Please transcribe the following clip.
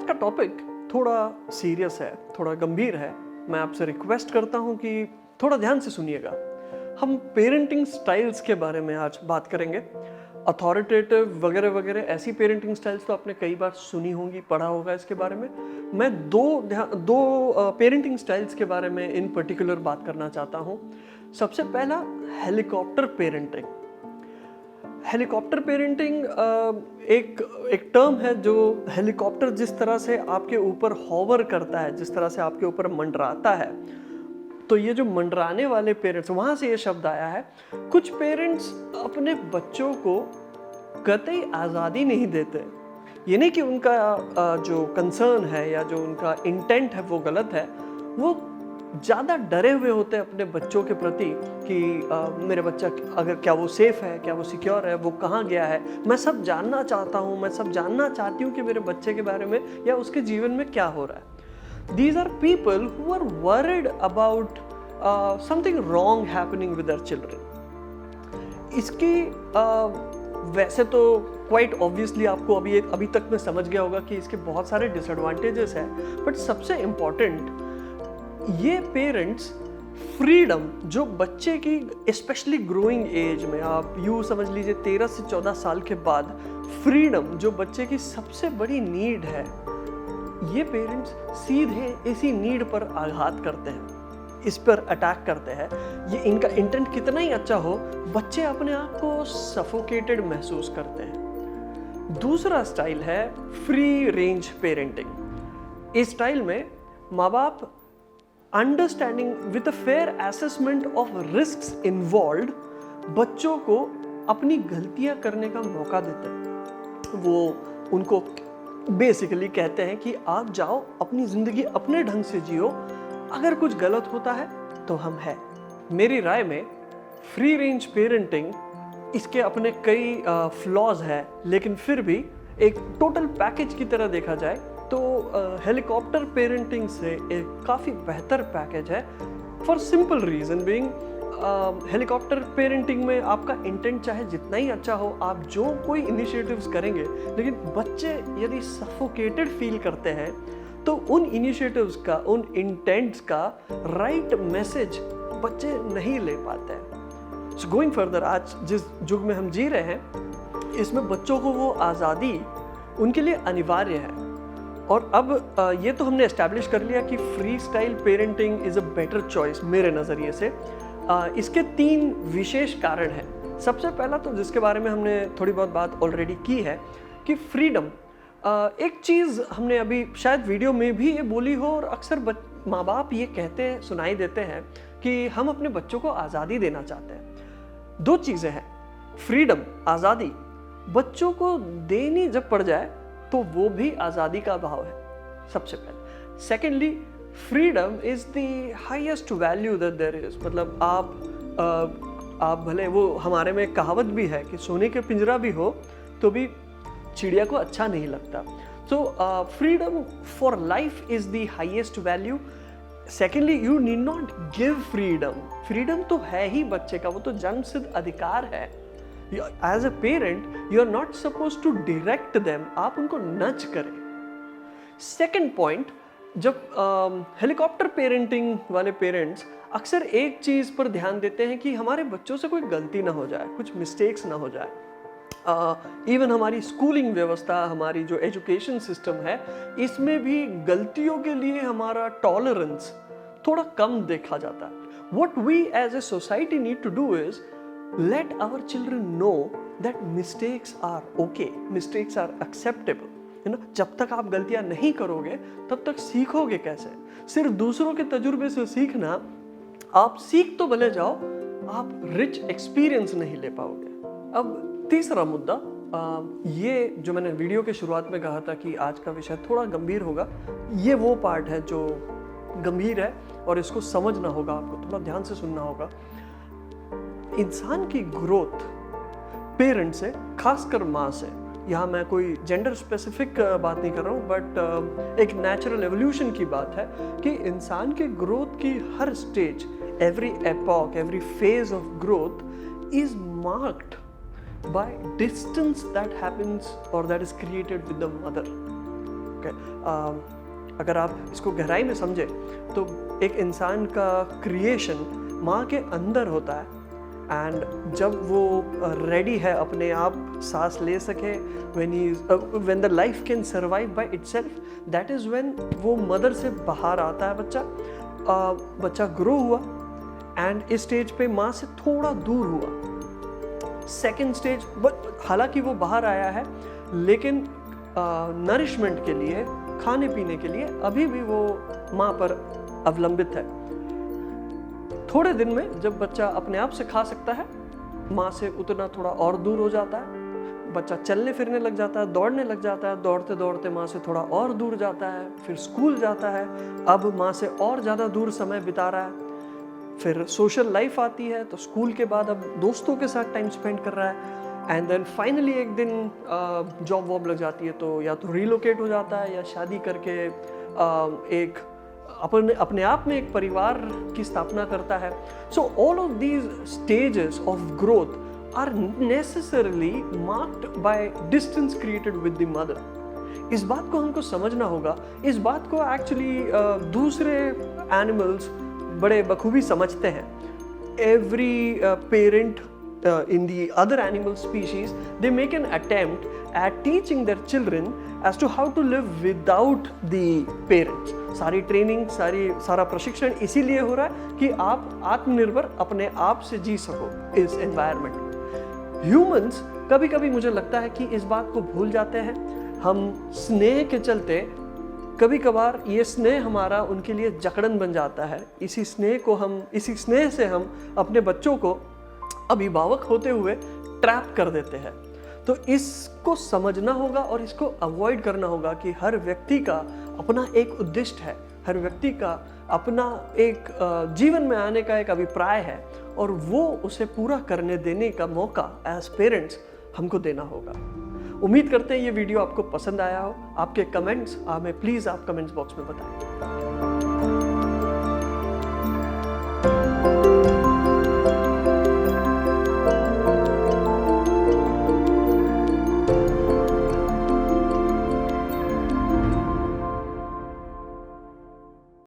आज का टॉपिक थोड़ा सीरियस है, थोड़ा गंभीर है। मैं आपसे रिक्वेस्ट करता हूं कि थोड़ा ध्यान से सुनिएगा। हम पेरेंटिंग स्टाइल्स के बारे में आज बात करेंगे। अथॉरिटेटिव वगैरह वगैरह ऐसी पेरेंटिंग स्टाइल्स तो आपने कई बार सुनी होंगी, पढ़ा होगा इसके बारे में। मैं दो पेरेंटिंग स्टाइल्स के बारे में इन पर्टिकुलर बात करना चाहता हूं। सबसे पहला हेलीकॉप्टर पेरेंटिंग। हेलीकॉप्टर पेरेंटिंग एक टर्म है जो हेलीकॉप्टर जिस तरह से आपके ऊपर हॉवर करता है, जिस तरह से आपके ऊपर मंडराता है, तो ये जो मंडराने वाले पेरेंट्स, वहाँ से ये शब्द आया है। कुछ पेरेंट्स अपने बच्चों को कतई आज़ादी नहीं देते। ये नहीं कि उनका जो कंसर्न है या जो उनका इंटेंट है वो गलत है, वो ज़्यादा डरे हुए होते हैं अपने बच्चों के प्रति कि मेरे बच्चा अगर क्या वो सेफ़ है, क्या वो सिक्योर है, वो कहाँ गया है। मैं सब जानना चाहता हूँ, मैं सब जानना चाहती हूँ कि मेरे बच्चे के बारे में या उसके जीवन में क्या हो रहा है। These are people who are worried about something wrong happening with their children. इसकी वैसे तो क्वाइट ऑब्वियसली आपको अभी तक में समझ गया होगा कि इसके बहुत सारे डिसएडवांटेजेस हैं, बट सबसे इम्पॉर्टेंट, ये पेरेंट्स फ्रीडम जो बच्चे की स्पेशली ग्रोइंग एज में, आप यूँ समझ लीजिए 13 से 14 साल के बाद, फ्रीडम जो बच्चे की सबसे बड़ी नीड है, ये पेरेंट्स सीधे इसी नीड पर आघात करते हैं, इस पर अटैक करते हैं। ये इनका इंटेंट कितना ही अच्छा हो, बच्चे अपने आप को सफोकेटेड महसूस करते हैं। दूसरा स्टाइल है फ्री रेंज पेरेंटिंग। इस स्टाइल में माँ बाप understanding with a fair assessment of risks involved बच्चों को अपनी गलतियां करने का मौका देते हैं। वो उनको बेसिकली कहते हैं कि आप जाओ, अपनी ज़िंदगी अपने ढंग से जियो, अगर कुछ गलत होता है तो हम हैं। मेरी राय में फ्री रेंज पेरेंटिंग, इसके अपने कई फ्लॉज हैं, लेकिन फिर भी एक टोटल पैकेज की तरह देखा जाए तो हेलीकॉप्टर पेरेंटिंग से एक काफ़ी बेहतर पैकेज है। For simple reason being, helicopter parenting में आपका इंटेंट चाहे जितना ही अच्छा हो, आप जो कोई इनिशिएटिव्स करेंगे, लेकिन बच्चे यदि सफोकेटेड फील करते हैं तो उन इनिशिएटिव्स का, उन इंटेंट्स का राइट मैसेज बच्चे नहीं ले पाते हैं। सो गोइंग फर्दर, आज जिस युग में हम जी रहे हैं, इसमें बच्चों को वो आज़ादी उनके लिए अनिवार्य है। और अब ये तो हमने एस्टैब्लिश कर लिया कि free style parenting is a better choice मेरे नज़रिए से। इसके 3 विशेष कारण हैं। सबसे पहला तो जिसके बारे में हमने थोड़ी बहुत बात ऑलरेडी की है कि फ्रीडम। एक चीज़ हमने अभी शायद वीडियो में भी ये बोली हो, और अक्सर माँ बाप ये कहते सुनाई देते हैं कि हम अपने बच्चों को आज़ादी देना चाहते हैं। 2 चीज़ें हैं, फ्रीडम, आज़ादी। बच्चों को देनी जब पड़ जाए तो वो भी आज़ादी का भाव है, सबसे पहले। Secondly, freedom is the highest value that there is. मतलब आप भले, वो हमारे में कहावत भी है कि सोने के पिंजरा भी हो तो भी चिड़िया को अच्छा नहीं लगता। So freedom for life is the highest value. Secondly, you need not give freedom. Freedom तो है ही बच्चे का, वो तो जन्मसिद्ध अधिकार है। As a parent, you are not supposed to direct them. आप उनको नच करें। सेकेंड पॉइंट, जब हेलीकॉप्टर पेरेंटिंग वाले पेरेंट्स अक्सर एक चीज़ पर ध्यान देते हैं कि हमारे बच्चों से कोई गलती ना हो जाए, कुछ मिस्टेक्स ना हो जाए। इवन हमारी स्कूलिंग व्यवस्था, हमारी जो एजुकेशन सिस्टम है, इसमें भी गलतियों के लिए हमारा टॉलरेंस थोड़ा कम देखा जाता है। What we as a society need to do is let our children know that mistakes are okay, mistakes are acceptable. है ना, जब तक आप गलतियां नहीं करोगे तब तक सीखोगे कैसे? सिर्फ दूसरों के तजुर्बे से सीखना, आप सीख तो भले जाओ, आप रिच एक्सपीरियंस नहीं ले पाओगे। अब तीसरा मुद्दा, ये जो मैंने वीडियो के शुरुआत में कहा था कि आज का विषय थोड़ा गंभीर होगा, ये वो पार्ट है जो गंभीर है और इसको समझना होगा, आपको थोड़ा ध्यान से सुनना होगा। इंसान की ग्रोथ पेरेंट से, खासकर माँ से, यहाँ मैं कोई जेंडर स्पेसिफिक बात नहीं कर रहा हूँ, बट एक नेचुरल एवोल्यूशन की बात है कि इंसान के ग्रोथ की हर stage, every epoch, every phase of growth is marked by distance that happens or that is created with the mother. Okay, अगर आप इसको गहराई में समझे तो एक इंसान का क्रिएशन माँ के अंदर होता है, एंड जब वो रेडी है अपने आप सांस ले सके, when the life can survive by itself, that is when वो मदर से बाहर आता है बच्चा। बच्चा ग्रो हुआ एंड इस स्टेज पे माँ से थोड़ा दूर हुआ। सेकेंड स्टेज, हालांकि वो बाहर आया है लेकिन नरिशमेंट के लिए, खाने पीने के लिए अभी भी वो माँ पर अवलंबित है। थोड़े दिन में जब बच्चा अपने आप से खा सकता है, माँ से उतना थोड़ा और दूर हो जाता है, बच्चा चलने फिरने लग जाता है, दौड़ने लग जाता है, दौड़ते दौड़ते माँ से थोड़ा और दूर जाता है, फिर स्कूल जाता है, अब माँ से और ज़्यादा दूर समय बिता रहा है। फिर सोशल लाइफ आती है तो स्कूल के बाद अब दोस्तों के साथ टाइम स्पेंड कर रहा है, एंड देन फाइनली एक दिन जॉब वॉब लग जाती है तो या तो रिलोकेट हो जाता है या शादी करके एक अपने आप में एक परिवार की स्थापना करता है। So all of these stages of growth are necessarily marked by distance created with the mother. इस बात को हमको समझना होगा। इस बात को एक्चुअली दूसरे एनिमल्स बड़े बखूबी समझते हैं। Every parent in the other animal species, they make an attempt at teaching their children as to how to live without the parents. सारी ट्रेनिंग, सारा प्रशिक्षण इसीलिए हो रहा है कि आप आत्मनिर्भर अपने आप से जी सको इस एनवायरनमेंट। ह्यूमंस कभी कभी मुझे लगता है कि इस बात को भूल जाते हैं। हम स्नेह के चलते कभी कभार ये स्नेह हमारा उनके लिए जकड़न बन जाता है। इसी स्नेह से हम अपने बच्चों को अभिभावक होते हुए ट्रैप कर देते हैं। तो इसको समझना होगा और इसको अवॉइड करना होगा कि हर व्यक्ति का अपना एक उद्दिष्ट है, हर व्यक्ति का अपना एक जीवन में आने का एक अभिप्राय है, और वो उसे पूरा करने देने का मौका एज पेरेंट्स हमको देना होगा। उम्मीद करते हैं ये वीडियो आपको पसंद आया हो। आपके कमेंट्स हमें प्लीज़ आप कमेंट्स बॉक्स में बताएं।